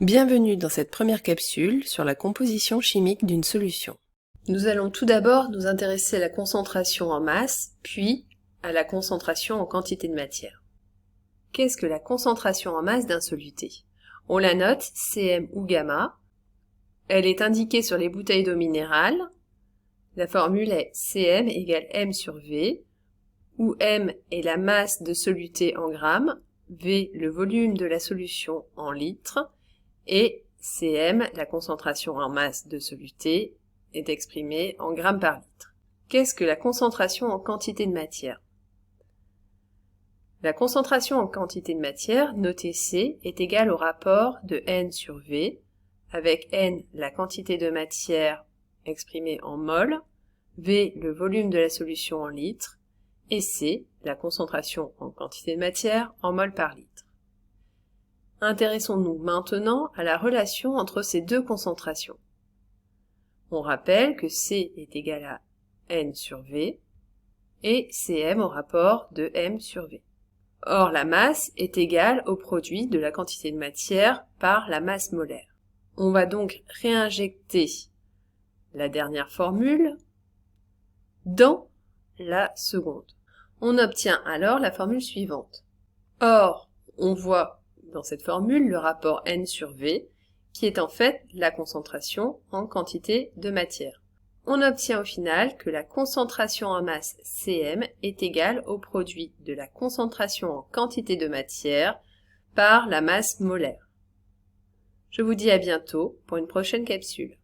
Bienvenue dans cette première capsule sur la composition chimique d'une solution. Nous allons tout d'abord nous intéresser à la concentration en masse, puis à la concentration en quantité de matière. Qu'est-ce que la concentration en masse d'un soluté? On la note Cm ou gamma. Elle est indiquée sur les bouteilles d'eau minérale. La formule est Cm égale m sur V, où m est la masse de soluté en grammes, V le volume de la solution en litres, et Cm, la concentration en masse de soluté, est exprimée en grammes par litre. Qu'est-ce que la concentration en quantité de matière? La concentration en quantité de matière, notée C, est égale au rapport de N sur V, avec N la quantité de matière exprimée en mol, V le volume de la solution en litres, et C la concentration en quantité de matière en mol par litre. Intéressons-nous maintenant à la relation entre ces deux concentrations. On rappelle que C est égal à N sur V et Cm au rapport de M sur V. Or, la masse est égale au produit de la quantité de matière par la masse molaire. On va donc réinjecter la dernière formule dans la seconde. On obtient alors la formule suivante. Or, on voit dans cette formule le rapport N sur V, qui est en fait la concentration en quantité de matière. On obtient au final que la concentration en masse Cm est égale au produit de la concentration en quantité de matière par la masse molaire. Je vous dis à bientôt pour une prochaine capsule.